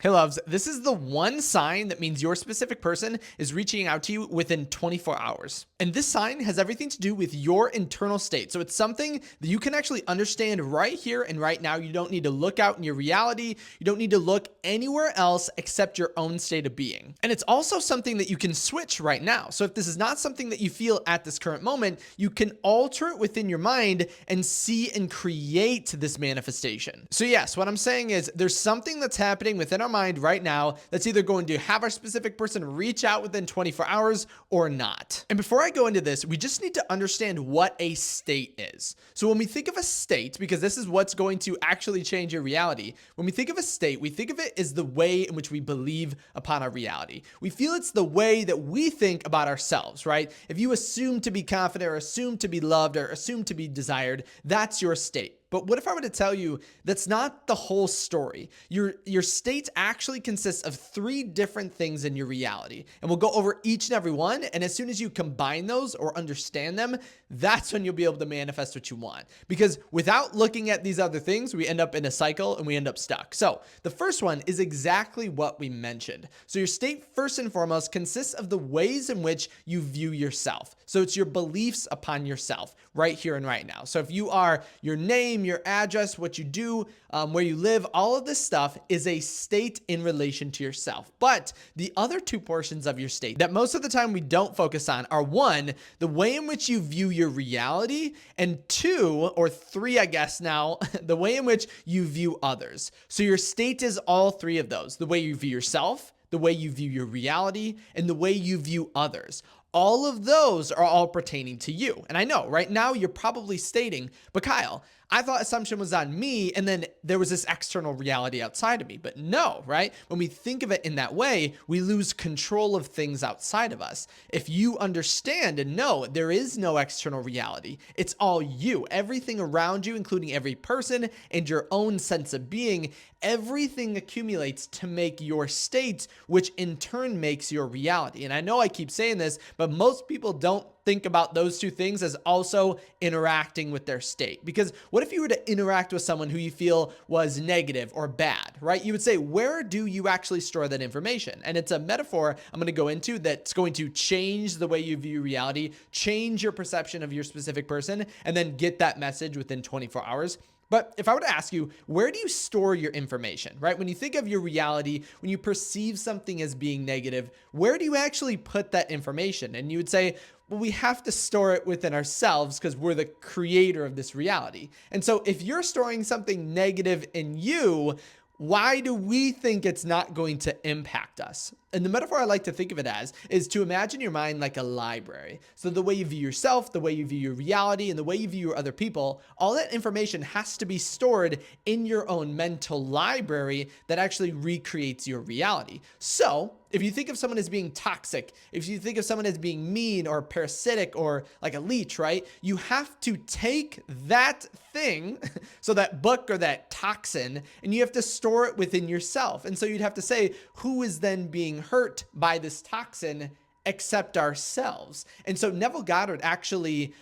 Hey loves, this is the one sign that means your specific person is reaching out to you within 24 hours. And this sign has everything to do with your internal state. So it's something that you can actually understand right here and right now. You don't need to look out in your reality. You don't need to look anywhere else except your own state of being. And it's also something that you can switch right now. So if this is not something that you feel at this current moment, you can alter it within your mind and see and create this manifestation. So yes, what I'm saying is there's something that's happening within our mind right now that's either going to have our specific person reach out within 24 hours or not. And before I go into this, we just need to understand what a state is. So when we think of a state, because this is what's going to actually change your reality, when we think of a state, we think of it as the way in which we believe upon our reality. We feel it's the way that we think about ourselves, right? If you assume to be confident or assume to be loved or assume to be desired, that's your state. But what if I were to tell you that's not the whole story? Your state actually consists of three different things in your reality. And we'll go over each and every one. And as soon as you combine those or understand them, that's when you'll be able to manifest what you want. Because without looking at these other things, we end up in a cycle and we end up stuck. So the first one is exactly what we mentioned. So your state, first and foremost, consists of the ways in which you view yourself. So it's your beliefs upon yourself right here and right now. So if you are your name, your address, what you do, where you live, all of this stuff is a state in relation to yourself. But the other two portions of your state that most of the time we don't focus on are one, the way in which you view your reality, and two, or three, I guess now, the way in which you view others. So your state is all three of those: the way you view yourself, the way you view your reality, and the way you view others. All of those are all pertaining to you. And I know right now you're probably stating, but Kyle, I thought assumption was on me and then there was this external reality outside of me. But no, right? When we think of it in that way, we lose control of things outside of us. If you understand and know there is no external reality, it's all you. Everything around you, including every person and your own sense of being, everything accumulates to make your state, which in turn makes your reality. And I know I keep saying this, but most people don't think about those two things as also interacting with their state. Because what if you were to interact with someone who you feel was negative or bad, right? You would say, where do you actually store that information? And it's a metaphor I'm going to go into that's going to change the way you view reality, change your perception of your specific person, and then get that message within 24 hours. But if I were to ask you, where do you store your information, right? When you think of your reality, when you perceive something as being negative, where do you actually put that information? And you would say, well, we have to store it within ourselves because we're the creator of this reality. And so if you're storing something negative in you, why do we think it's not going to impact us? And the metaphor I like to think of it as is to imagine your mind like a library. So the way you view yourself, the way you view your reality, and the way you view other people, all that information has to be stored in your own mental library that actually recreates your reality. So if you think of someone as being toxic, if you think of someone as being mean or parasitic or like a leech, right? You have to take that thing, so that book or that toxin, and you have to store it within yourself. And so you'd have to say, who is then being hurt by this toxin except ourselves? And so Neville Goddard actually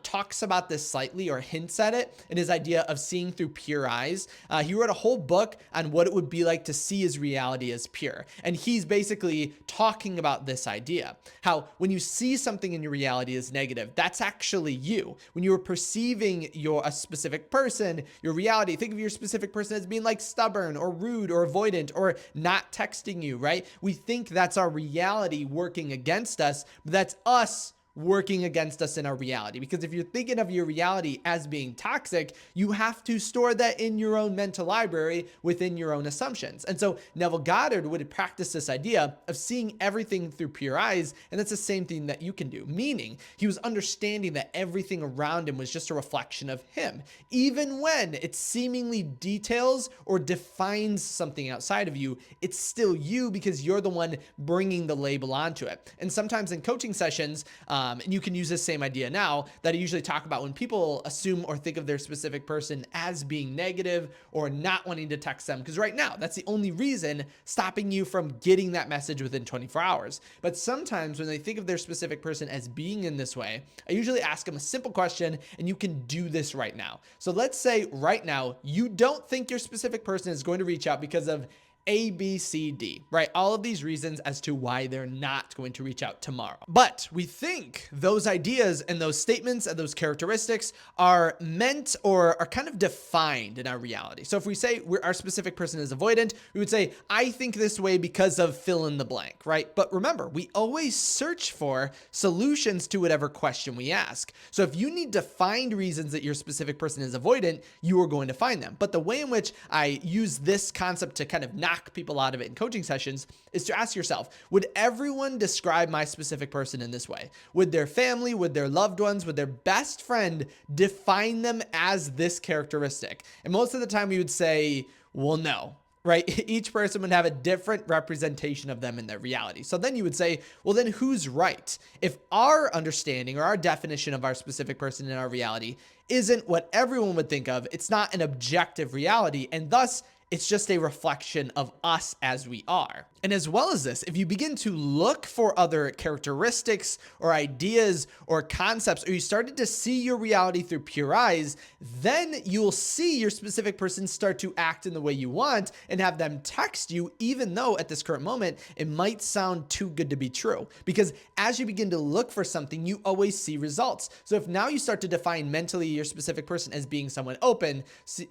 talks about this slightly or hints at it in his idea of seeing through pure eyes. He wrote a whole book on what it would be like to see his reality as pure. And he's basically talking about this idea, how when you see something in your reality as negative, that's actually you. When you're perceiving a specific person, your reality, think of your specific person as being like stubborn or rude or avoidant or not texting you, right? We think that's our reality working against us, but that's us working against us in our reality. Because if you're thinking of your reality as being toxic, you have to store that in your own mental library within your own assumptions. And so Neville Goddard would practice this idea of seeing everything through pure eyes. And that's the same thing that you can do, meaning he was understanding that everything around him was just a reflection of him. Even when it seemingly details or defines something outside of you, it's still you because you're the one bringing the label onto it. And sometimes in coaching sessions, and you can use this same idea now that I usually talk about when people assume or think of their specific person as being negative or not wanting to text them. Because right now, that's the only reason stopping you from getting that message within 24 hours. But sometimes when they think of their specific person as being in this way, I usually ask them a simple question, and you can do this right now. So let's say right now, you don't think your specific person is going to reach out because of A, B, C, D, right? All of these reasons as to why they're not going to reach out tomorrow. But we think those ideas and those statements and those characteristics are meant or are kind of defined in our reality. So if we say our specific person is avoidant, we would say, I think this way because of fill in the blank, right? But remember, we always search for solutions to whatever question we ask. So if you need to find reasons that your specific person is avoidant, you are going to find them. But the way in which I use this concept to kind of knock people out of it in coaching sessions is to ask yourself, would everyone describe my specific person in this way? Would their family, would their loved ones, would their best friend define them as this characteristic? And most of the time we would say, well, no. Right? Each person would have a different representation of them in their reality. So then you would say, well, then who's right? If our understanding or our definition of our specific person in our reality isn't what everyone would think of, it's not an objective reality, and thus it's just a reflection of us as we are. And as well as this, if you begin to look for other characteristics or ideas or concepts, or you started to see your reality through pure eyes, then you'll see your specific person start to act in the way you want and have them text you, even though at this current moment, it might sound too good to be true. Because as you begin to look for something, you always see results. So if now you start to define mentally your specific person as being someone open,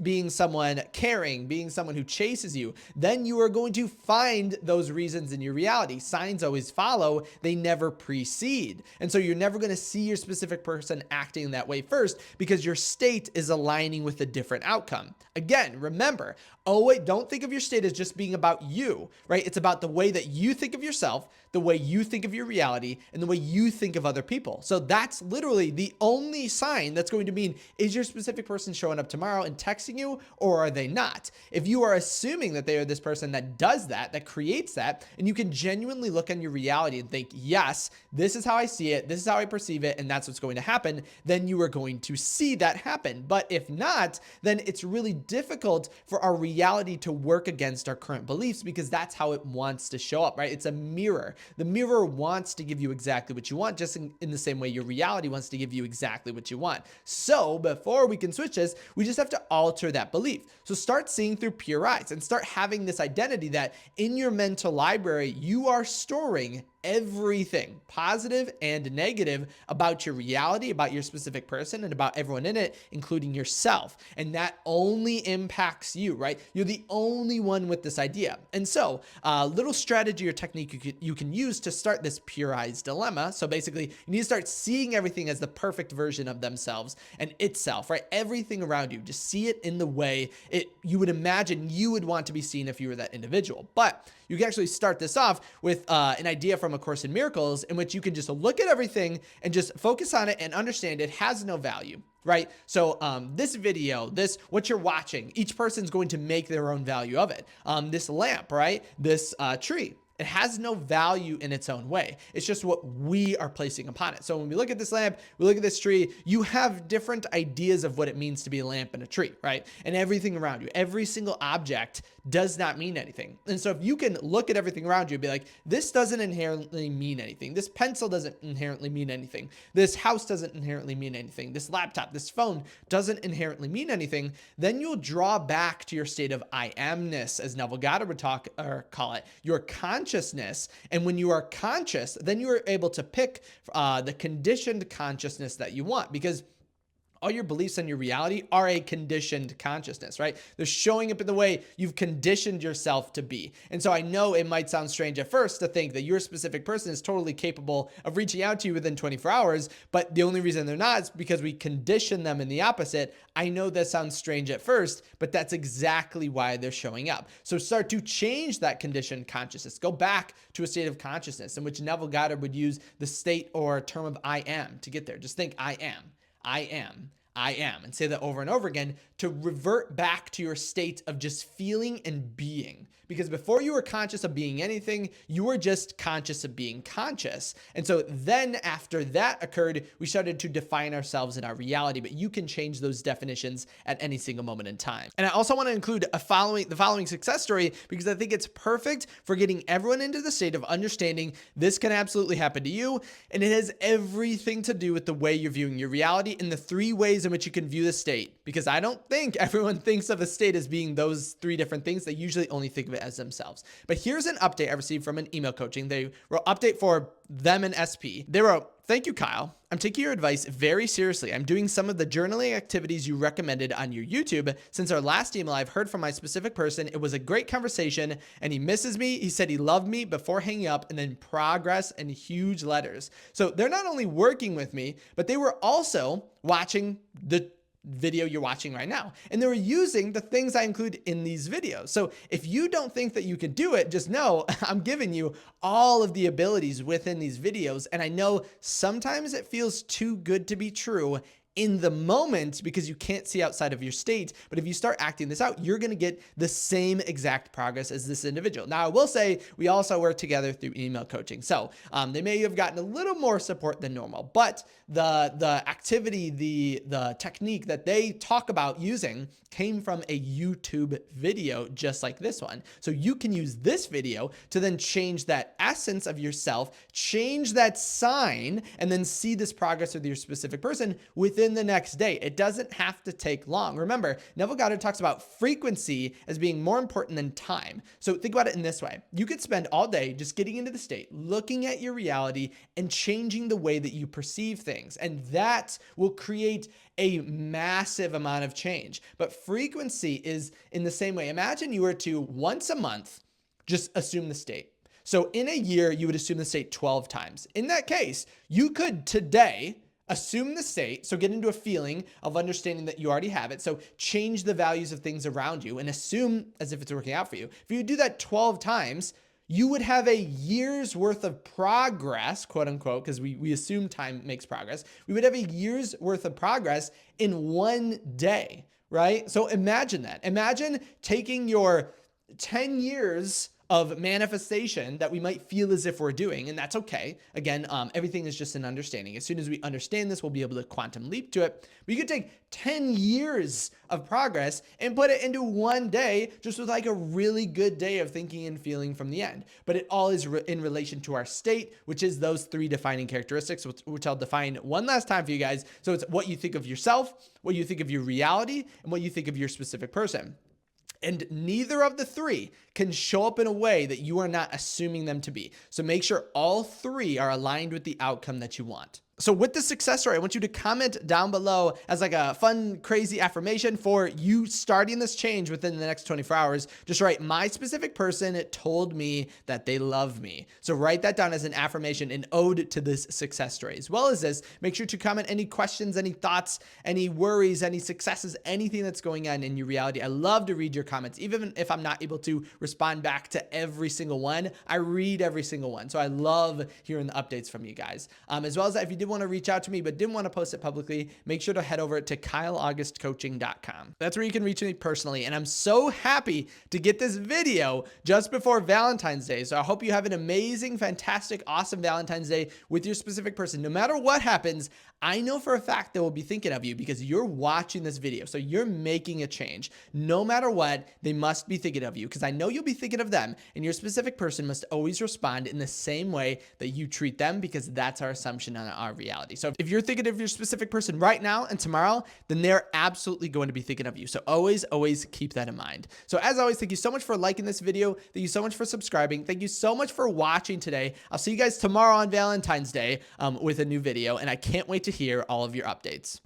being someone caring, being someone who chases you, then you are going to find those reasons in your reality. Signs always follow, they never precede. And so you're never going to see your specific person acting that way first because your state is aligning with a different outcome. Again, remember, don't think of your state as just being about you, right? It's about the way that you think of yourself, the way you think of your reality, and the way you think of other people. So that's literally the only sign that's going to mean, is your specific person showing up tomorrow and texting you, or are they not? If you are assuming that they are this person that does that creates that, and you can genuinely look on your reality and think, yes, this is how I see it, this is how I perceive it, and that's what's going to happen, then you are going to see that happen. But if not, then it's really difficult for our reality to work against our current beliefs because that's how it wants to show up, right? It's a mirror. The mirror wants to give you exactly what you want, just in the same way your reality wants to give you exactly what you want. So before we can switch this, we just have to alter that belief. So start seeing through pure eyes and start having this identity that in your mental library, you are storing everything positive and negative about your reality, about your specific person, and about everyone in it, including yourself. And that only impacts you, right? You're the only one with this idea. And so a little strategy or technique you can use to start this pure eyes dilemma. So basically you need to start seeing everything as the perfect version of themselves and itself, right? Everything around you, just see it in the way you would imagine you would want to be seen if you were that individual. But you can actually start this off with an idea from A Course in Miracles in which you can just look at everything and just focus on it and understand it has no value, right? So this video, what you're watching, each person's going to make their own value of it. This lamp, right? This tree. It has no value in its own way. It's just what we are placing upon it. So when we look at this lamp, we look at this tree, you have different ideas of what it means to be a lamp and a tree, right? And everything around you, every single object does not mean anything. And so if you can look at everything around you and be like, this doesn't inherently mean anything. This pencil doesn't inherently mean anything. This house doesn't inherently mean anything. This laptop, this phone doesn't inherently mean anything. Then you'll draw back to your state of I amness, as Neville Goddard would call it, your consciousness. And when you are conscious, then you are able to pick the conditioned consciousness that you want, because all your beliefs and your reality are a conditioned consciousness, right? They're showing up in the way you've conditioned yourself to be. And so I know it might sound strange at first to think that your specific person is totally capable of reaching out to you within 24 hours, but the only reason they're not is because we condition them in the opposite. I know that sounds strange at first, but that's exactly why they're showing up. So start to change that conditioned consciousness. Go back to a state of consciousness in which Neville Goddard would use the state or term of I am to get there. Just think, I am. I am, and say that over and over again to revert back to your state of just feeling and being. Because before you were conscious of being anything, you were just conscious of being conscious. And so then after that occurred, we started to define ourselves in our reality, but you can change those definitions at any single moment in time. And I also want to include the following success story because I think it's perfect for getting everyone into the state of understanding this can absolutely happen to you. And it has everything to do with the way you're viewing your reality and the 3 ways in which you can view the state. Because I don't think everyone thinks of a state as being those three different things. They usually only think of it as themselves. But here's an update I received from an email coaching. They wrote update for them and SP. They wrote, "Thank you, Kyle. I'm taking your advice very seriously. I'm doing some of the journaling activities you recommended on your YouTube. Since our last email, I've heard from my specific person. It was a great conversation and he misses me. He said he loved me before hanging up, and then progress and huge letters." So they're not only working with me, but they were also watching the video you're watching right now. And they were using the things I include in these videos. So if you don't think that you can do it, just know I'm giving you all of the abilities within these videos. And I know sometimes it feels too good to be true in the moment because you can't see outside of your state. But if you start acting this out, you're going to get the same exact progress as this individual. Now, I will say we also work together through email coaching. So they may have gotten a little more support than normal, but the activity, the technique that they talk about using came from a YouTube video just like this one. So you can use this video to then change that essence of yourself, change that sign, and then see this progress with your specific person within the next day. It doesn't have to take long. Remember, Neville Goddard talks about frequency as being more important than time. So think about it in this way. You could spend all day just getting into the state, looking at your reality and changing the way that you perceive things. And that will create a massive amount of change. But frequency is in the same way. Imagine you were to once a month just assume the state. So in a year, you would assume the state 12 times. In that case, you could today assume the state, so get into a feeling of understanding that you already have it. So change the values of things around you and assume as if it's working out for you. If you do that 12 times, you would have a year's worth of progress, quote unquote, because we assume time makes progress. We would have a year's worth of progress in one day, right? So imagine that. Imagine taking your 10 years of manifestation that we might feel as if we're doing, and that's okay. Again, everything is just an understanding. As soon as we understand this, we'll be able to quantum leap to it. But you could take 10 years of progress and put it into one day, just with like a really good day of thinking and feeling from the end. But it all is in relation to our state, which is those three defining characteristics, which I'll define one last time for you guys. So it's what you think of yourself, what you think of your reality, and what you think of your specific person. And neither of the three can show up in a way that you are not assuming them to be. So make sure all three are aligned with the outcome that you want. So with the success story, I want you to comment down below as like a fun, crazy affirmation for you starting this change within the next 24 hours. Just write, "My specific person told me that they love me." So write that down as an affirmation, an ode to this success story. As well as this, make sure to comment any questions, any thoughts, any worries, any successes, anything that's going on in your reality. I love to read your comments. Even if I'm not able to respond back to every single one, I read every single one. So I love hearing the updates from you guys. As well as that, if you did want to reach out to me but didn't want to post it publicly, make sure to head over to kyleaugustcoaching.com. That's where you can reach me personally. And I'm so happy to get this video just before Valentine's Day. So I hope you have an amazing, fantastic, awesome Valentine's Day with your specific person. No matter what happens, I know for a fact they will be thinking of you because you're watching this video. So you're making a change. No matter what, they must be thinking of you because I know you'll be thinking of them, and your specific person must always respond in the same way that you treat them, because that's our assumption on our reality. So if you're thinking of your specific person right now and tomorrow, then they're absolutely going to be thinking of you. So always keep that in mind. So as always, thank you so much for liking this video. Thank you so much for subscribing. Thank you so much for watching today. I'll see you guys tomorrow on Valentine's Day with a new video, and I can't wait to hear all of your updates.